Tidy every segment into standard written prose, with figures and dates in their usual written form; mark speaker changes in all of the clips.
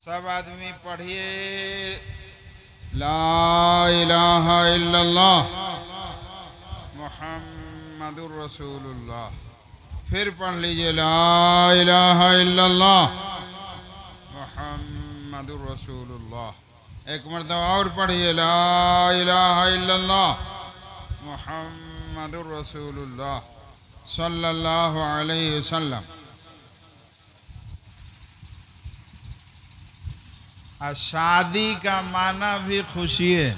Speaker 1: सब आदमी पढ़िए ला इलाहा इल्लल्लाह मुहम्मदुर रसूलुल्लाह। फिर पढ़ लीजिए ला इलाहा इल्लल्लाह मुहम्मदुर रसूलुल्लाह। एक मरतबा और पढ़िए ला इलाहा इल्लल्लाह मुहम्मदुर रसूलुल्लाह सल्लल्लाहु अलैहि वसल्लम। शादी का माना भी खुशी है।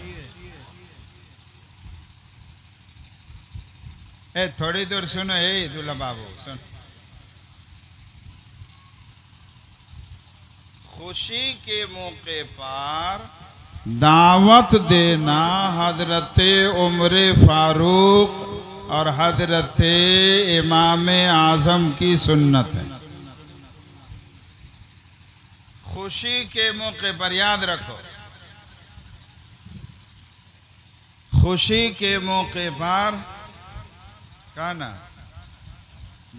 Speaker 1: थोड़ी देर सुनो, दूल्हा बाबू सुन। खुशी के मौके पर दावत देना हजरत उमर फारूक और हजरत इमाम आजम की सुन्नत है। खुशी के मौके पर याद रखो, खुशी के मौके पर खाना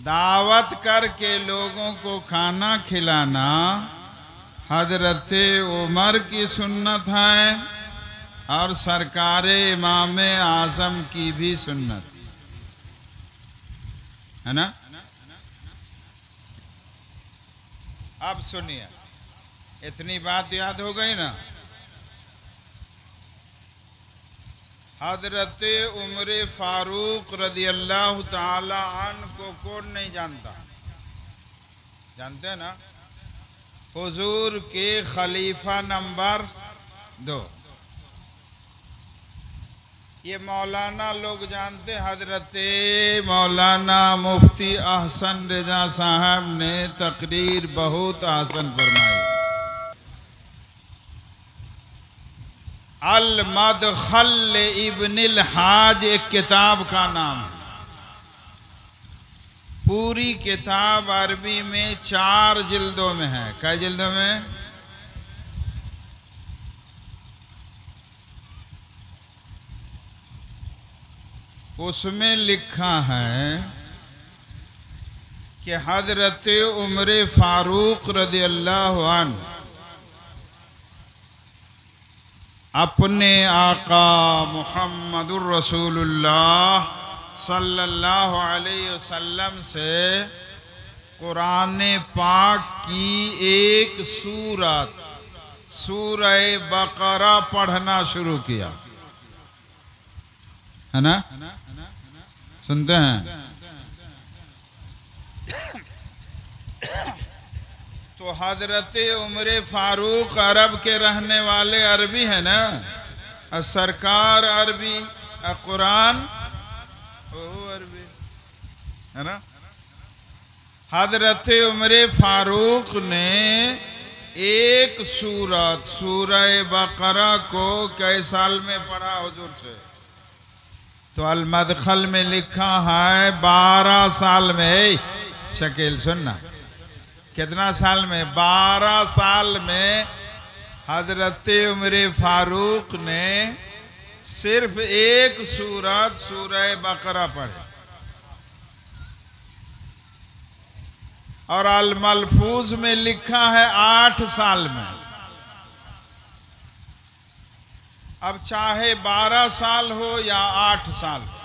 Speaker 1: दावत करके लोगों को खाना खिलाना हजरत उमर की सुन्नत है और सरकार इमाम आजम की भी सुन्नत है ना। अब सुनिए, इतनी बात याद हो गई ना। हजरत उमर फारूक रदियल्लाहु ताला अन्हु को कौन नहीं जानता? जानते हैं ना, हुजूर के खलीफा नंबर 2। ये मौलाना लोग जानते, हजरत मौलाना मुफ्ती अहसन रजा साहब ने तकरीर बहुत आसन फरमाई। अल मदखल इब्निल हाज एक किताब का नाम है। पूरी किताब अरबी में 4 जिल्दों में है। कई जिल्दों में? उसमें लिखा है कि हजरत उमर फारूक रदियल्लाहु अन्हु अपने आका मुहम्मदुर रसूलुल्लाह सल्लल्लाहु अलैहि वसल्लम से कुरान पाक की एक सूरत सूरह बकरा पढ़ना शुरू किया, है ना? सुनते हैं? तो हजरत उमर फारूक अरब के रहने वाले, अरबी है ना, सरकार अरबी, कुरान अरबी है ना। हजरत उमर फारूक ने एक सूरत सूरह बकरा को कई साल में पढ़ा हुजूर से? तो अल मदखल में लिखा है 12 साल में। शकील सुनना, कितना साल में? 12 साल में हजरत उमर फारूक ने सिर्फ एक सूरत सूरह बकरा पढ़ी। और अल मलफूज में लिखा है 8 साल में। अब चाहे 12 साल हो या 8 साल हो,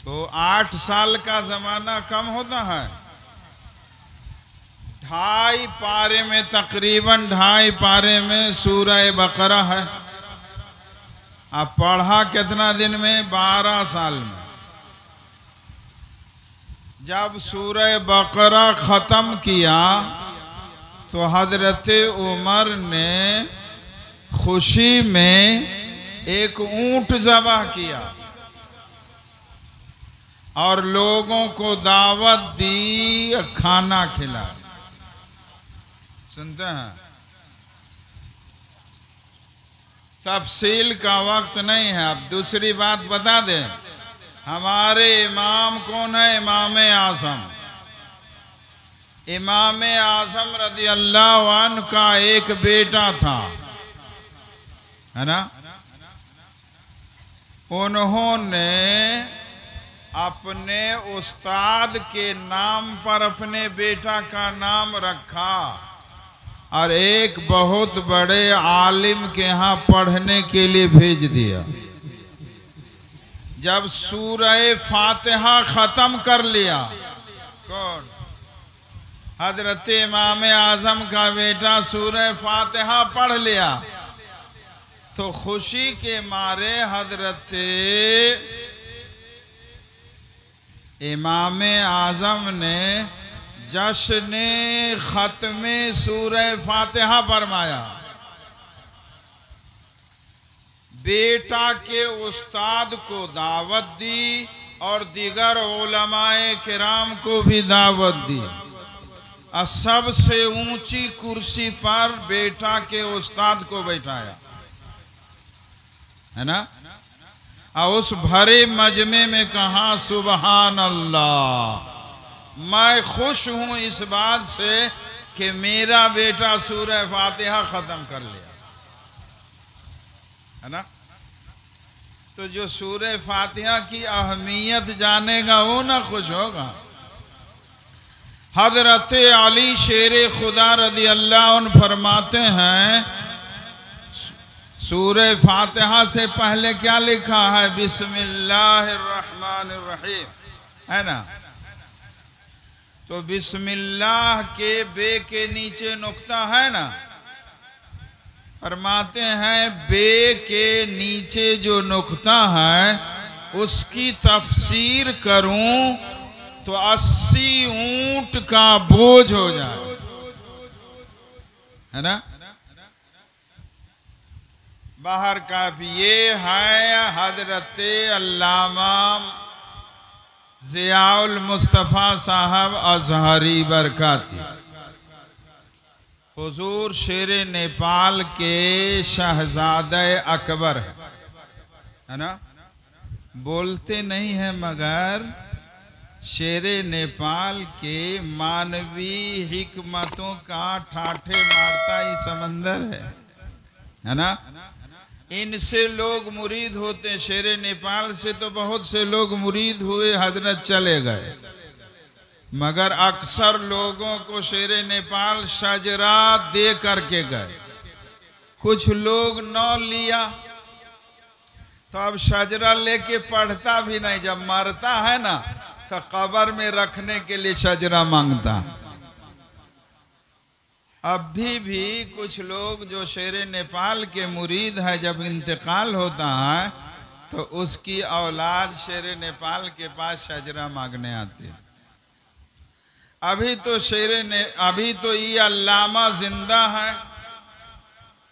Speaker 1: तो 8 साल का जमाना कम होता है। 2.5 पारे में, तकरीबन 2.5 पारे में सूरह बकरा है। अब पढ़ा कितना दिन में? 12 साल में। जब सूरह बकरा खत्म किया तो हजरत उमर ने खुशी में एक ऊंट ज़बह किया और लोगों को दावत दी, खाना खिला। सुनते हैं? तफसील का वक्त नहीं है। अब दूसरी बात बता दें, हमारे इमाम कौन है? इमाम आज़म। इमाम आज़म रज़ियल्लाहु अन्हु का एक बेटा था, है ना। उन्होंने अपने उस्ताद के नाम पर अपने बेटा का नाम रखा और एक बहुत बड़े आलिम के यहाँ पढ़ने के लिए भेज दिया। जब सूरह फातिहा खत्म कर लिया, कौन? हजरत इमाम आजम का बेटा सूरह फातिहा पढ़ लिया तो खुशी के मारे हजरत इमाम आजम ने जश्न खत्मे सूरह फातिहा फरमाया। बेटा के उस्ताद को दावत दी और दीगर उलमाए किराम को भी दावत दी और सबसे ऊंची कुर्सी पर बेटा के उस्ताद को बैठाया, है ना। और उस भरे मजमे में कहा सुबहान अल्लाह, मैं खुश हूं इस बात से कि मेरा बेटा सूरह फातिहा खत्म कर लिया, है ना। तो जो सूरह फातिहा की अहमियत जानेगा वो ना खुश होगा। हजरत अली शेर खुदा रदी अल्लाह अन्हु फरमाते हैं सूरह फातिहा से पहले क्या लिखा है? बिस्मिल्लाहिर्रहमानिर्रहीम, है ना। तो बिस्मिल्लाह के बे के नीचे नुक्ता है ना। फरमाते हैं बे के नीचे जो नुक्ता है उसकी तफसीर करूं तो 80 ऊंट का बोझ हो जाए, है ना। बाहर का भी ये है हजरत अल्लामा ज़ियाउल मुस्तफ़ा साहब अज़हरी बरकाती, हुजूर शेर नेपाल के शहजादे अकबर है ना। बोलते नहीं है मगर शेर नेपाल के मानवी हिकमतों का ठाठे मारता ही समंदर है ना। इनसे लोग मुरीद होते, शेर नेपाल से तो बहुत से लोग मुरीद हुए, हजरत चले गए, मगर अक्सर लोगों को शेर नेपाल शजरा दे करके गए। कुछ लोग न लिया तो अब शजरा लेके पढ़ता भी नहीं, जब मरता है ना तो कब्र में रखने के लिए शजरा मांगता। अभी भी कुछ लोग जो शेर नेपाल के मुरीद है, जब इंतकाल होता है तो उसकी औलाद शेर नेपाल के पास शजरा मांगने आती है। अभी तो ये अल्लामा जिंदा है,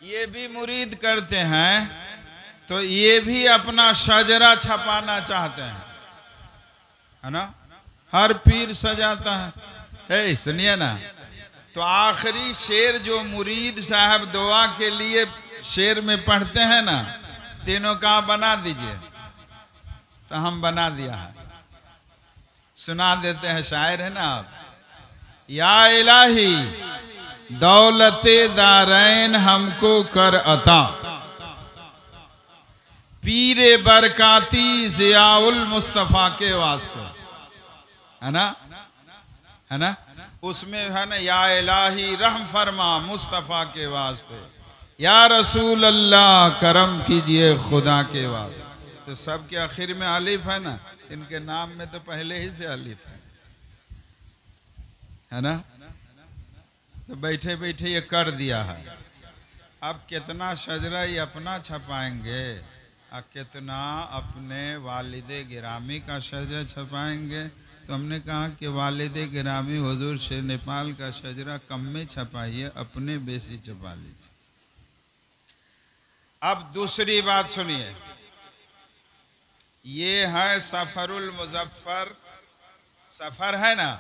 Speaker 1: ये भी मुरीद करते हैं, तो ये भी अपना शजरा छपाना चाहते हैं, है ना। हर पीर सजाता है, सुनिए ना। तो आखिरी शेर जो मुरीद साहब दुआ के लिए शेर में पढ़ते हैं ना, तीनों का बना दीजिए, तो हम बना दिया है, सुना देते हैं। शायर है ना आप, या इलाही दौलते दारैन हमको कर अता, पीरे बरकाती ज़ियाउल मुस्तफ़ा के वास्ते, है ना, है ना। उसमें है ना, या इलाही रहम फरमा मुस्तफ़ा के वास्ते, या रसूल अल्लाह करम कीजिए खुदा के वास्ते। तो सब के आखिर में अलिफ है ना, इनके नाम में तो पहले ही से अलिफ है ना। तो बैठे बैठे ये कर दिया है। अब कितना शजरा ये अपना छपाएंगे और कितना अपने वालिदे गिरामी का शजरा छपाएंगे। तो हमने कहा कि वालिदे गिरामी हुजूर शेर नेपाल का शजरा कम में छपाइए, अपने बेसी छपा लीजिए। अब दूसरी बात सुनिए, ये है सफरुल मुजफ्फर, सफर है ना,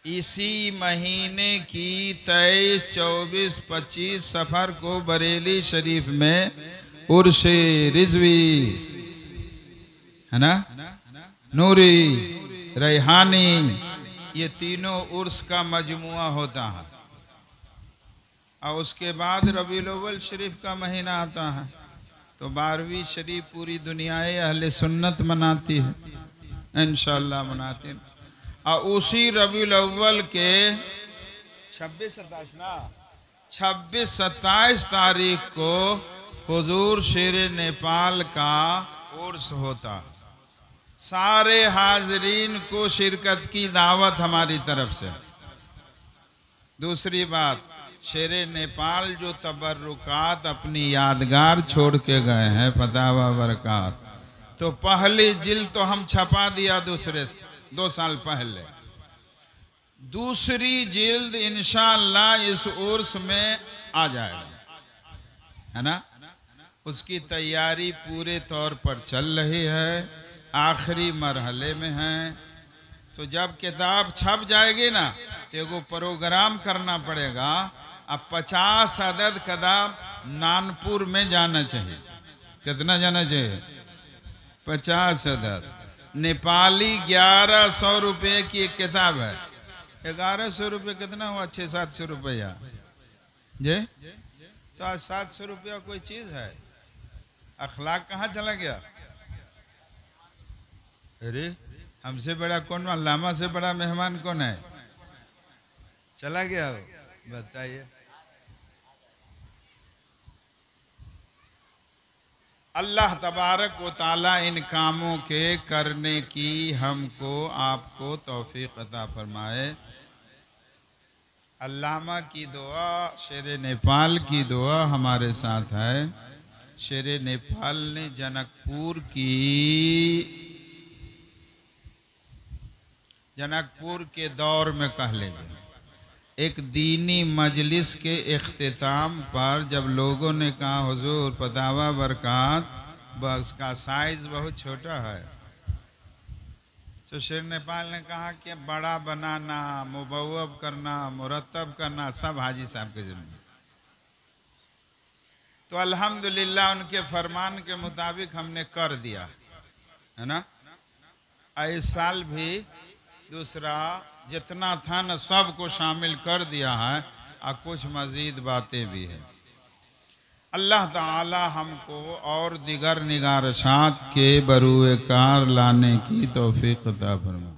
Speaker 1: इसी महीने की 23, 24, 25 सफर को बरेली शरीफ में उर्से रिजवी, है ना, नूरी, रैहानी, ये तीनों उर्स का मजमुआ होता है। और उसके बाद रबीउल अव्वल शरीफ का महीना आता है, तो 12वीं शरीफ पूरी दुनिया अहले सुन्नत मनाती इंशाअल्लाह मनाते हैं। और उसी रबीउल अव्वल के 26-27 तारीख को हुजूर शेर नेपाल का उर्स होता। सारे हाजरीन को शिरकत की दावत हमारी तरफ से। दूसरी बात, शेर नेपाल जो तबर्रुकात अपनी यादगार छोड़ के गए हैं फतावा बरकात, तो पहली जिल्द तो हम छपा दिया 2 साल पहले। दूसरी जिल्द इंशाअल्लाह इस उर्स में आ जाएगा, है ना। उसकी तैयारी पूरे तौर पर चल रही है, आखिरी मरहले में है। तो जब किताब छप जाएगी ना तो एगो प्रोग्राम करना पड़ेगा। अब 50 अदद किताब नानपुर में जाना चाहिए। कितना जाना चाहिए? 50 अदद। नेपाली 1100 रुपये की एक किताब है। 1100 रुपये कितना हुआ? 600-700 रुपया जे। तो आज 700 रुपया कोई चीज है? अखलाक कहाँ चला गया? अरे हमसे बड़ा कौन? अल्लामा से बड़ा मेहमान कौन है? चला गया हो? बताइए। अल्लाह तबारक व ताला इन कामों के करने की हमको आपको तौफीक अता फरमाए। अल्लामा की दुआ, शेर नेपाल की दुआ हमारे साथ है। शेर नेपाल ने जनकपुर के दौर में कह लीजिए, एक दीनी मजलिस के इख्तिताम पर जब लोगों ने कहा हुजूर फतावा बरकात उसका साइज बहुत छोटा है, तो शेर नेपाल ने कहा कि बड़ा बनाना, मुबव्वब करना, मुरत्तब करना सब हाजी साहब के जिम्मे। तो अल्हम्दुलिल्लाह उनके फरमान के मुताबिक हमने कर दिया, है ना। इस साल भी दूसरा जितना था न सबको शामिल कर दिया है, और कुछ मजीद बातें भी हैं। अल्लाह ताला हमको और दिगर निगारशात के बरूए कार लाने की तौफीक अता फरमाए।